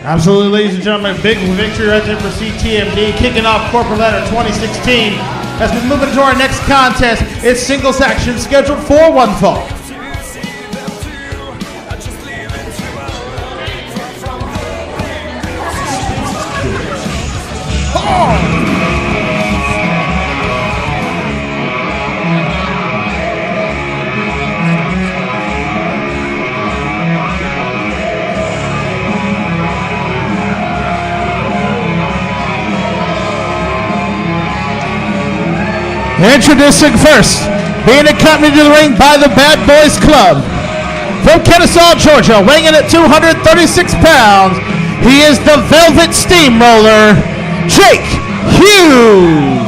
Absolutely, ladies and gentlemen, big victory right there for CTMD, kicking off Corporate Ladder 2016. As we move into our next contest, it's singles action scheduled for one fall. Introducing first, being accompanied to the ring by the Bad Boys Club. From Kennesaw, Georgia, weighing in at 236 pounds, he is the Velvet Steamroller, Jake Hughes.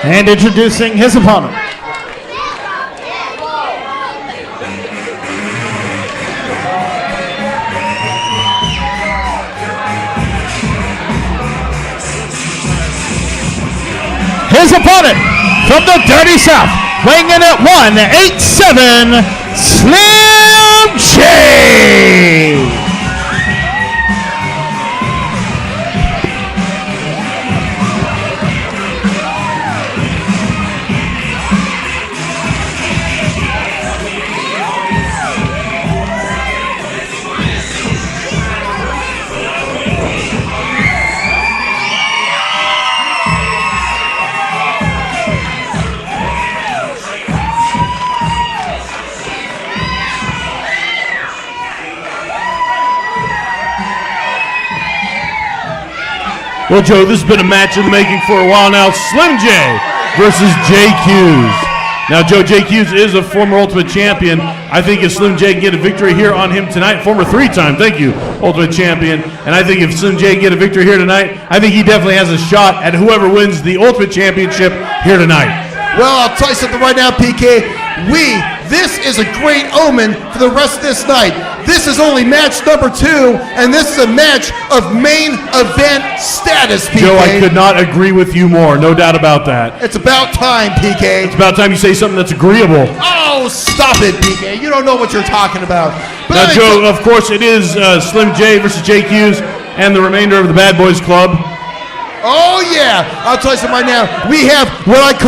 And introducing his opponent. His opponent from the Dirty South, weighing in at 187, Slim J. Well, Joe, this has been a match in the making for a while now. Slim J versus Jake Hughes. Now, Joe, Jake Hughes is a former Ultimate Champion. I think if Slim J can get a victory here on him tonight, former three-time, thank you, Ultimate Champion, and I think if Slim J can get a victory here tonight, I think he definitely has a shot at whoever wins the Ultimate Championship here tonight. Well, I'll tell you something right now, PK. This is a great omen for the rest of this night. This is only match number 2, and this is a match of main event status, PK. Joe, I could not agree with you more, no doubt about that. It's about time, PK. It's about time you say something that's agreeable. Oh, stop it, PK. You don't know what you're talking about. But now, Joe, of course, it is Slim J versus Jake Hughes and the remainder of the Bad Boys Club. Oh, yeah. I'll tell you something right now. We have what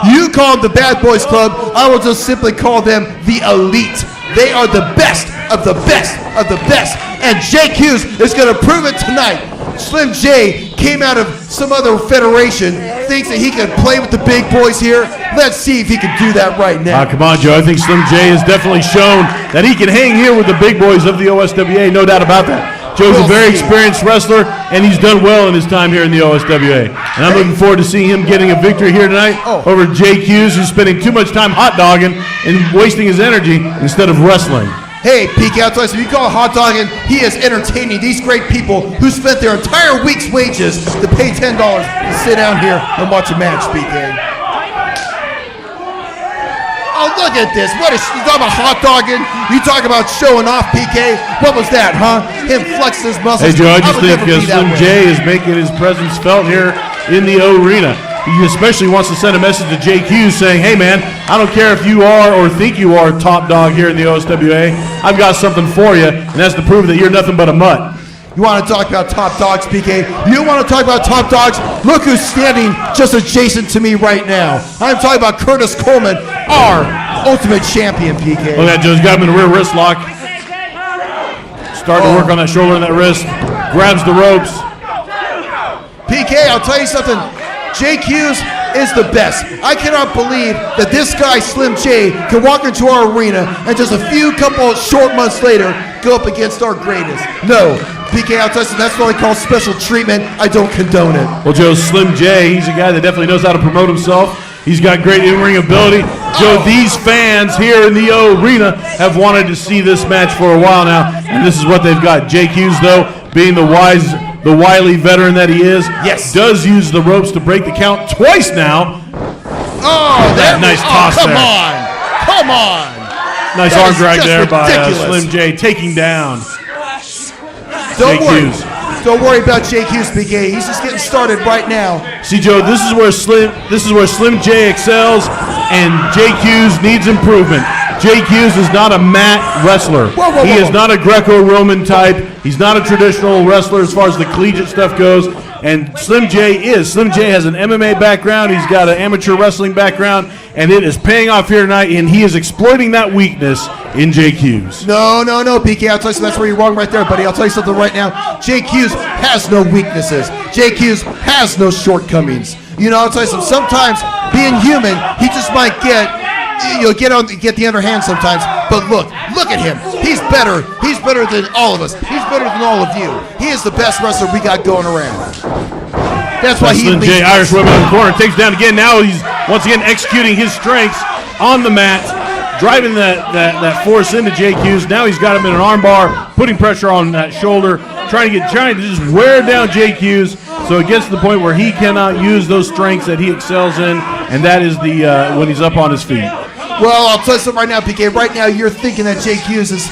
you call them the Bad Boys Club. I will just simply call them the Elite. They are the best of the best of the best. And Jake Hughes is going to prove it tonight. Slim J came out of some other federation, thinks that he can play with the big boys here. Let's see if he can do that right now. Come on, Joe. I think Slim J has definitely shown that he can hang here with the big boys of the OSWA. No doubt about that. Joe's a very experienced wrestler, and he's done well in his time here in the OSWA. And I'm looking forward to seeing him getting a victory here tonight over Jake Hughes, who's spending too much time hot dogging and wasting his energy instead of wrestling. Hey, PK, I'll tell you, if you call hot dogging, he is entertaining these great people who spent their entire week's wages to pay $10 to sit down here and watch a match, PK. Oh, look at this. What is you talking about hot dogging? You talk about showing off, PK? What was that, huh? Him flex his muscles. Hey, Joe, I just think Slim J is making his presence felt here in the arena. He especially wants to send a message to Jake Hughes saying, hey, man, I don't care if you are or think you are top dog here in the OSWA. I've got something for you, and that's to prove that you're nothing but a mutt. You want to talk about top dogs, PK? You want to talk about top dogs? Look who's standing just adjacent to me right now. I'm talking about Curtis Coleman, our Ultimate Champion, PK. Look at that, Joe's got him in a rear wrist lock. Starting to work on that shoulder and that wrist. Grabs the ropes. PK, I'll tell you something. Jake Hughes is the best. I cannot believe that this guy, Slim J, can walk into our arena and just a couple short months later go up against our greatest. No, PK, I'll tell you, that's what I call special treatment. I don't condone it. Well, Joe, Slim J, he's a guy that definitely knows how to promote himself. He's got great in-ring ability. Joe, these fans here in the arena have wanted to see this match for a while now, and this is what they've got. Jake Hughes, though, being the wily veteran that he is, does use the ropes to break the count twice now. Oh, that nice toss come there. Come on. Nice That arm is drag just there by ridiculous. Slim J, taking down Don't Jake worry. Hughes. Don't worry about Jake Hughes, PK. He's just getting started right now. See, Joe, this is where Slim J excels, and Jake Hughes needs improvement. Jake Hughes is not a mat wrestler. He is not a Greco-Roman type. He's not a traditional wrestler as far as the collegiate stuff goes. And Slim J is. Slim J has an MMA background. He's got an amateur wrestling background, and it is paying off here tonight, and he is exploiting that weakness in Jake Hughes. No, PK. I'll tell you something. That's where you're wrong right there, buddy. I'll tell you something right now. Jake Hughes has no weaknesses. Jake Hughes has no shortcomings. You know, I'll tell you something. Sometimes, being human, he just might get the underhand hand sometimes. But look at him. He's better. He's better than all of us. He's better than all of you. He is the best wrestler we got going around. That's why Slim J, Irish whip in the corner, takes down again. Now he's once again executing his strengths on the mat, driving that force into Jake Hughes. Now he's got him in an armbar, putting pressure on that shoulder, trying to just wear down Jake Hughes. So it gets to the point where he cannot use those strengths that he excels in, and that is when he's up on his feet. Well, I'll tell you something right now, PK. Right now, you're thinking that Jake Hughes is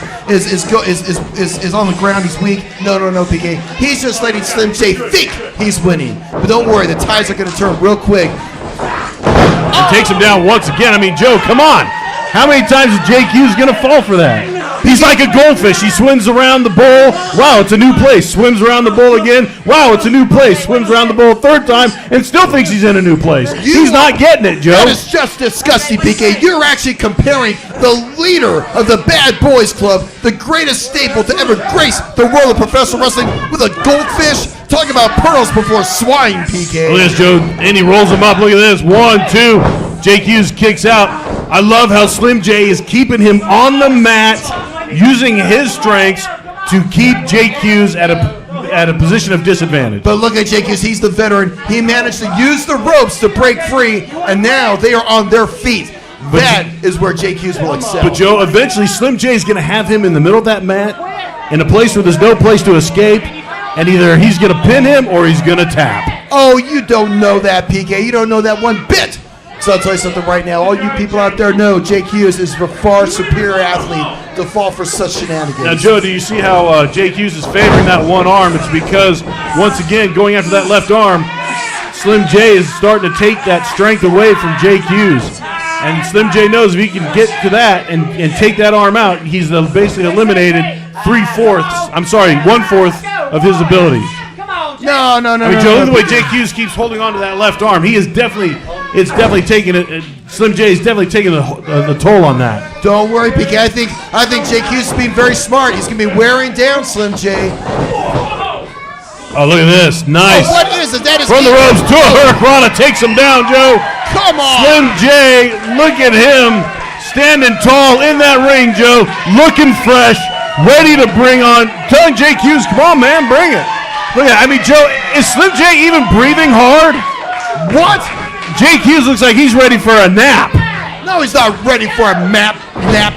on the ground. He's weak. No, PK. He's just letting Slim J think he's winning. But don't worry, the tides are going to turn real quick. He takes him down once again. I mean, Joe, come on. How many times is Jake Hughes going to fall for that? He's like a goldfish. He swims around the bowl. Wow, it's a new place. Swims around the bowl again. Wow, it's a new place. Swims around the bowl a third time and still thinks he's in a new place. He's not getting it, Joe. That is just disgusting, PK. You're actually comparing the leader of the Bad Boys Club, the greatest staple to ever grace the world of professional wrestling, with a goldfish. Talk about pearls before swine, PK. Look at this, Joe. And he rolls him up. Look at this. 1, 2. Jake Hughes kicks out. I love how Slim J is keeping him on the mat, using his strengths to keep Jake Hughes at a position of disadvantage. But look at Jake Hughes. He's the veteran. He managed to use the ropes to break free, and now they are on their feet. That is where Jake Hughes will excel. But, Joe, eventually Slim J is going to have him in the middle of that mat, in a place where there's no place to escape, and either he's going to pin him or he's going to tap. Oh, you don't know that, PK. You don't know that one bit. So I'll tell you something right now. All you people out there know Jake Hughes is a far superior athlete to fall for such shenanigans. Now, Joe, do you see how Jake Hughes is favoring that one arm? It's because, once again, going after that left arm, Slim J is starting to take that strength away from Jake Hughes. And Slim J knows if he can get to that and take that arm out, he's basically eliminated 1/4 of his ability. No. I mean, Joe, look at the way Jake Hughes keeps holding on to that left arm. It's definitely taking it. Slim J is definitely taking the toll on that. Don't worry, PK. I think Jake Hughes is being very smart. He's going to be wearing down Slim J. Oh, look at this. Nice. Oh, what is it? That is from the ropes to a hurricanrana. Takes him down, Joe. Come on. Slim J, look at him standing tall in that ring, Joe. Looking fresh, ready to bring on. Telling Jake Hughes, come on, man, bring it. Look at, I mean, Joe, is Slim J even breathing hard? What? Jake Hughes looks like he's ready for a nap. No, he's not ready for a nap,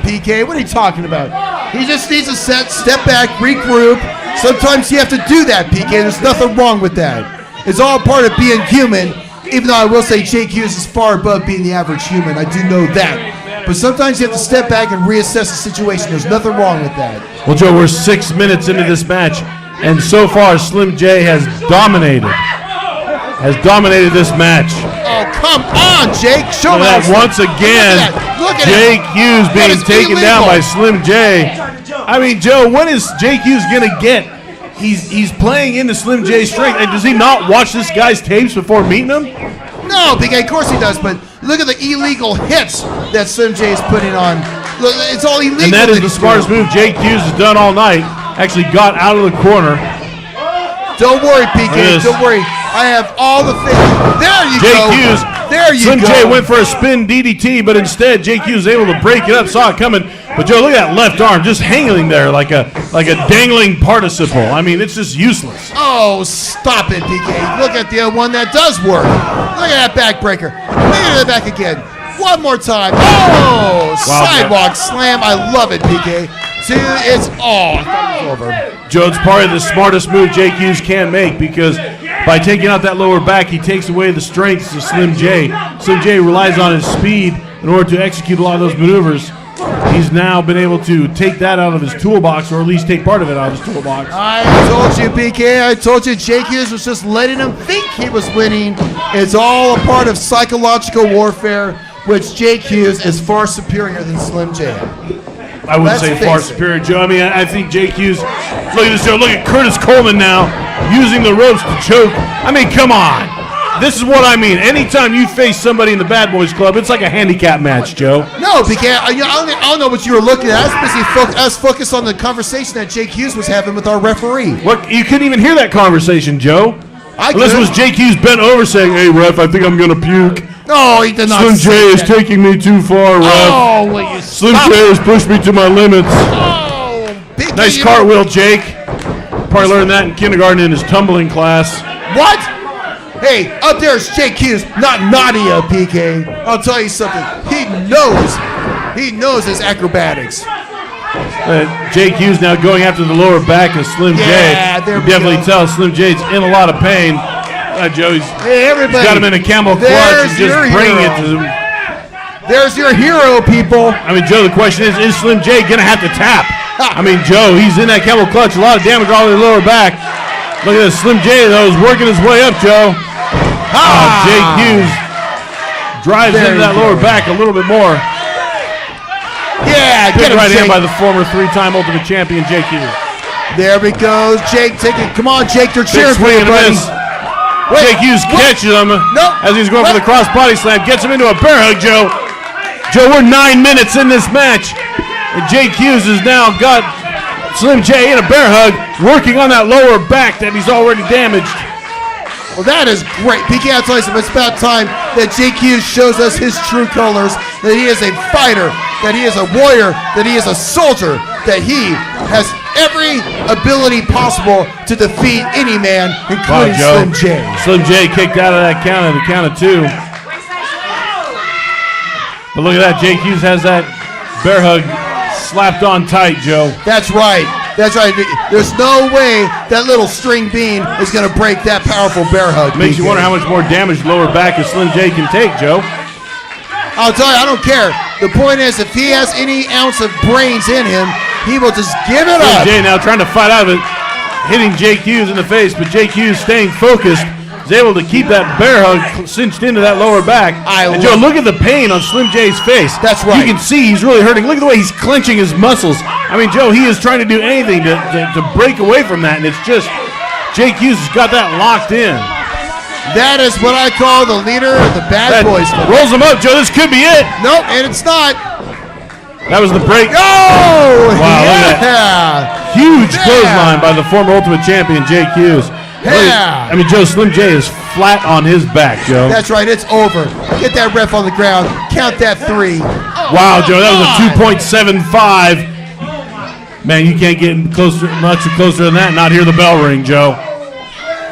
PK. What are you talking about? He just needs to step back, regroup. Sometimes you have to do that, PK. There's nothing wrong with that. It's all part of being human, even though I will say Jake Hughes is far above being the average human. I do know that. But sometimes you have to step back and reassess the situation. There's nothing wrong with that. Well, Joe, we're 6 minutes into this match, and so far Slim J has dominated this match. Oh, come on, Jake. Show that once again. Look at Jake him. Hughes being taken down by Slim J. I mean, Joe, when is Jake Hughes going to get? He's playing into Slim J's strength. And does he not watch this guy's tapes before meeting him? No, PK, of course he does. But look at the illegal hits that Slim J is putting on. Look, it's all illegal. And that is the smartest move Jake Hughes has done all night. Actually got out of the corner. Don't worry, PK. Don't worry. I have all the things. There you Jake go. Hughes. There you Slim go. J went for a spin DDT, but instead Jake Hughes was able to break it up, saw it coming, But Joe, look at that left arm just hanging there like a dangling participle. I mean, it's just useless. Oh, stop it, PK. Look at the one that does work. Look at that backbreaker. Look at the back again. One more time. Oh, Wow, sidewalk slam. I love it, PK. Dude, it's over. Joe, it's probably the smartest move Jake Hughes can make because by taking out that lower back, he takes away the strengths of Slim J. Slim J relies on his speed in order to execute a lot of those maneuvers. He's now been able to take that out of his toolbox, or at least take part of it out of his toolbox. I told you, PK. I told you Jake Hughes was just letting him think he was winning. It's all a part of psychological warfare, which Jake Hughes is far superior than Slim J. I wouldn't say far superior, Joe. I mean, I think Jake Hughes, look at this, Joe. Look at Curtis Coleman now using the ropes to choke. I mean, come on. This is what I mean. Anytime you face somebody in the Bad Boys Club, it's like a handicap match, Joe. No, PK, I don't know what you were looking at. I was focused on the conversation that Jake Hughes was having with our referee. What? You couldn't even hear that conversation, Joe. Unless it was Jake Hughes bent over saying, "Hey, ref, I think I'm going to puke." No, he did not. Slim J is taking me too far, ref. Oh, will you Slim J has pushed me to my limits. Oh, PK, Nice cartwheel, Jake. Probably learned that in kindergarten in his tumbling class. What? Hey, up there's Jake Hughes, not Nadia, PK. I'll tell you something. He knows his acrobatics. Jake Hughes now going after the lower back of Slim J. Yeah, there you we definitely go. tell Slim J's in a lot of pain. Joey's everybody, got him in a camel clutch and just bringing it to him. There's your hero, people. I mean, Joe, the question is Slim J going to have to tap? I mean, Joe, he's in that camel clutch. A lot of damage all the lower back. Look at this. Slim J, though, is working his way up, Joe. Jake Hughes drives into that lower back a little bit more. Yeah, Big get him, right hand Jake. by the former three-time Ultimate Champion, Jake Hughes. There we go. Jake, take it. Come on, Jake. They're cheering for you, buddy. Jake Hughes catches him as he's going for the cross body slam. Gets him into a bear hug, Joe. Joe, we're 9 minutes in this match. And Jake Hughes has now got Slim J in a bear hug, working on that lower back that he's already damaged. Well, that is great. PK, I'll tell you something. It's about time that Jake Hughes shows us his true colors, that he is a fighter, that he is a warrior, that he is a soldier, that he has every ability possible to defeat any man, including Slim J. Slim J kicked out of that count at the count of 2. But look at that. Jake Hughes has that bear hug slapped on tight, Joe. That's right. That's right. There's no way that little string bean is going to break that powerful bear hug. Makes you wonder how much more damage lower back as Slim J can take, Joe. I'll tell you, I don't care. The point is, if he has any ounce of brains in him, he will just give it up. Slim J now trying to fight out of it, hitting Jake Hughes in the face, but Jake Hughes staying focused. Is able to keep that bear hug cinched into that lower back. And Joe, look at the pain on Slim J's face. That's right. You can see he's really hurting. Look at the way he's clenching his muscles. I mean, Joe, he is trying to do anything to break away from that, and it's just Jake Hughes has got that locked in. That is what I call the leader of the Bad Boys Club. Rolls him up, Joe. This could be it. Nope, and it's not. That was the break. Oh! Wow, yeah. look at that. Huge clothesline by the former Ultimate Champion, Jake Hughes. Yeah. I mean, Joe, Slim J is flat on his back, Joe. That's right, it's over. Get that ref on the ground. Count that 3. Wow, Joe, that was a 2.75. Man, you can't get much closer than that and not hear the bell ring, Joe.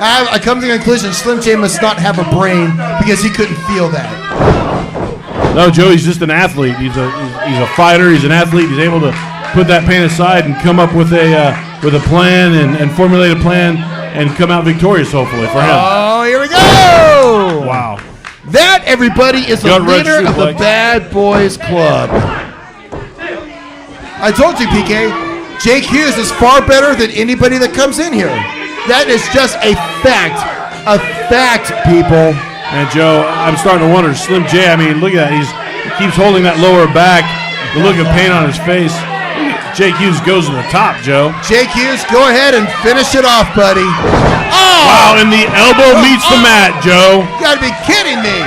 I come to the conclusion Slim J must not have a brain because he couldn't feel that. No, Joe, he's just an athlete. He's a fighter. He's an athlete. He's able to put that pain aside and come up with a plan and formulate a plan and come out victorious, hopefully, for him. Oh, here we go! Wow. That, everybody, is the leader of the Bad Boys Club. I told you, PK, Jake Hughes is far better than anybody that comes in here. That is just a fact. A fact, people. And, Joe, I'm starting to wonder, Slim J, I mean, look at that. He keeps holding that lower back, the look of pain on his face. Jake Hughes goes to the top, Joe. Jake Hughes, go ahead and finish it off, buddy. Oh! Wow, and the elbow meets the mat, Joe. You gotta be kidding me.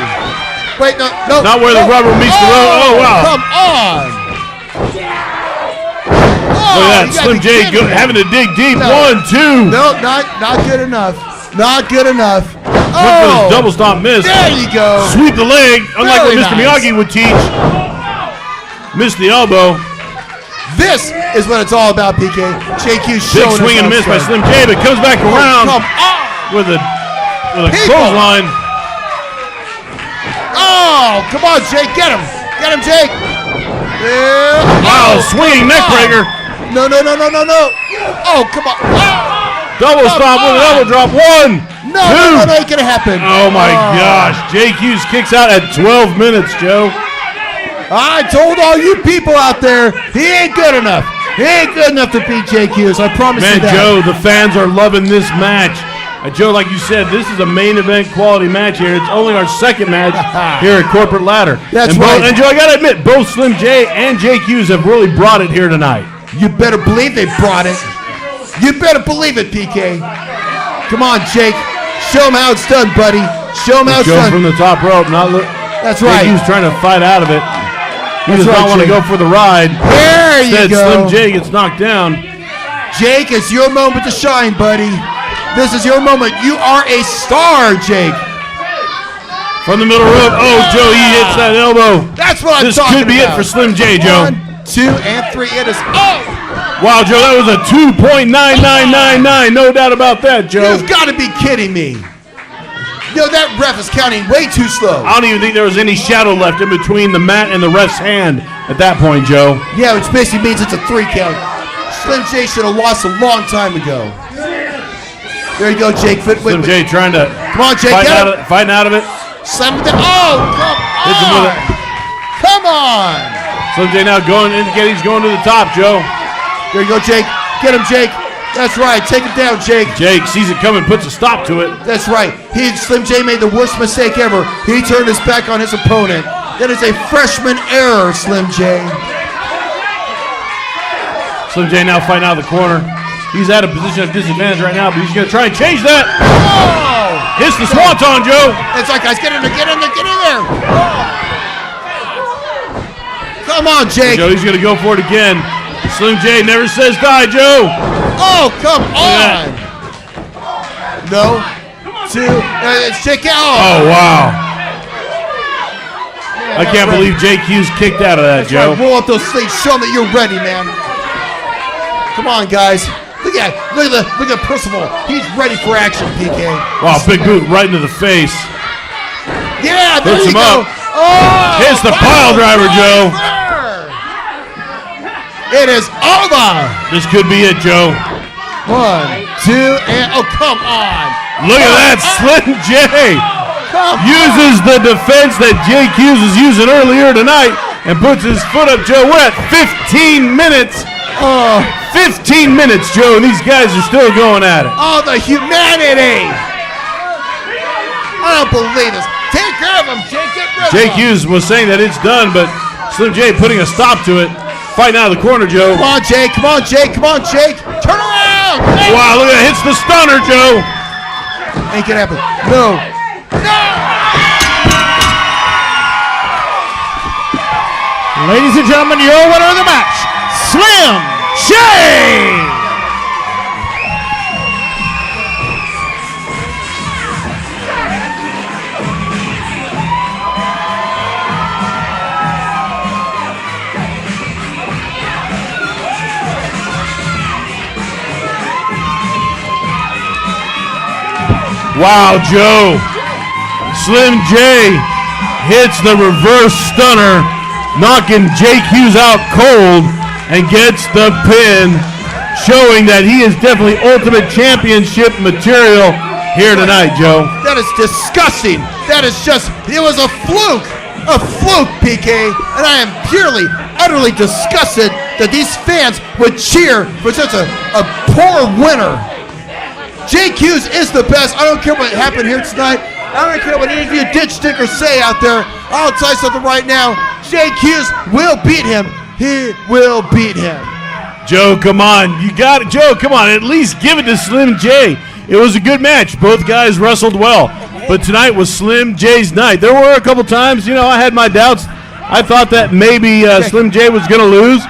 Wait, no. Not where the rubber meets the road. Oh, wow. Come on. Look at that, Slim J having to dig deep. No. 1, 2. No, not good enough. Not good enough. Went for this double stomp miss. There you go. Sweep the leg, unlike Very what Mr. nice. Miyagi would teach. Missed the elbow. This is what it's all about, PK. JQ Big showing swing and a miss by Slim J, but comes back around come on. with a clothesline. Oh, come on, Jake. Get him. Get him, Jake. Yeah. Wow, swinging neck breaker. No. Oh, come on. Double stop with a double drop. 1, 2. No, ain't gonna happen. Oh my gosh. Jake Hughes kicks out at 12 minutes, Joe. I told all you people out there, he ain't good enough. He ain't good enough to beat Jake Hughes. I promise you Man, that. Joe, the fans are loving this match. Joe, like you said, this is a main event quality match here. It's only our second match here at Corporate Ladder. That's and right. And Joe, I got to admit, both Slim J and Jake Hughes have really brought it here tonight. You better believe they brought it. You better believe it, PK. Come on, Jake. Show him how it's done, buddy. Show him how it's Joe done. from the top rope. That's Jake right. Hughes trying to fight out of it. He does not want to go for the ride. There you Instead, go. Slim J gets knocked down. Jake, it's your moment to shine, buddy. This is your moment. You are a star, Jake. From the middle rope. Oh, Joe, he hits that elbow. That's what I'm This talking about. could be it for Slim J, Joe. 1, 2, and 3. It is. Oh! Wow, Joe, that was a 2.9999. No doubt about that, Joe. You've got to be kidding me. Yo, that ref is counting way too slow. I don't even think there was any shadow left in between the mat and the ref's hand at that point, Joe. Yeah, which basically means it's a 3 count. Slim J should have lost a long time ago. There you go, Jake. Slim J trying to Come on, Jake. fighting out of it. Slam it down. Oh, Hits him with come it. on. Come on. Slim J now he's going to the top, Joe. There you go, Jake. Get him, Jake. That's right. Take it down, Jake. Jake sees it coming, puts a stop to it. That's right. Slim J made the worst mistake ever. He turned his back on his opponent. That is a freshman error, Slim J. Slim J now fighting out of the corner. He's at a position of disadvantage right now, but he's going to try and change that. Oh! Hits the swanton, Joe. That's right, guys. Get in there. Get in there. Get in there. Come on, Jake. Joe, he's going to go for it again. Slim J never says die, Joe. Oh, come on. No. 2. It's Jake out. Oh, wow. I can't believe Jake Hughes kicked out of that, Joe. Roll up those sleeves. Show them that you're ready, man. Come on, guys. Look at Percival. He's ready for action, PK. Wow, big boot right into the face. Yeah, there Puts you him go. up. Oh, Hits the pile driver, Joe. It is over. This could be it, Joe. 1, 2, and oh, come on. Look at that, Slim J uses the defense that Jake Hughes was using earlier tonight and puts his foot up, Joe. We're at 15 minutes. 15 minutes, Joe, and these guys are still going at it. Oh, the humanity. I don't believe this. Take care of him, Jake. Get rid of Jake him. Hughes was saying that it's done, but Slim J putting a stop to it. Fighting out of the corner, Joe. Come on, Jake. Come on, Jake. Come on, Jake. Turn around. Wow, look at that. Hits the stunner, Joe. Ain't gonna happen. No. Ladies and gentlemen, your winner of the match, Slim J. Wow, Joe. Slim J hits the reverse stunner, knocking Jake Hughes out cold and gets the pin, showing that he is definitely Ultimate Championship material here tonight, Joe. That is disgusting. That is just, it was a fluke. A fluke, PK. And I am purely, utterly disgusted that these fans would cheer for such a poor winner. Jake Hughes is the best. I don't care what happened here tonight. I don't care what any of you ditch stickers say out there. I'll tell you something right now. Jake Hughes will beat him. He will beat him. Joe, come on. You got it. Joe, come on. At least give it to Slim J. It was a good match. Both guys wrestled well. But tonight was Slim J's night. There were a couple times, I had my doubts. I thought that maybe Slim J was going to lose.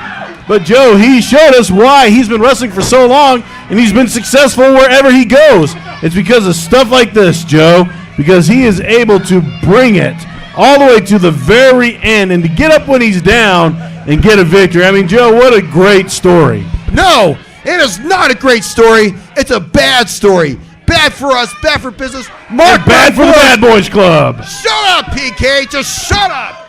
But Joe, he showed us why he's been wrestling for so long, and he's been successful wherever he goes. It's because of stuff like this, Joe, because he is able to bring it all the way to the very end and to get up when he's down and get a victory. I mean, Joe, what a great story. No, it is not a great story. It's a bad story. Bad for us, bad for business. Mark, Bad for the Bad Boys Club. Shut up, PK. Just shut up.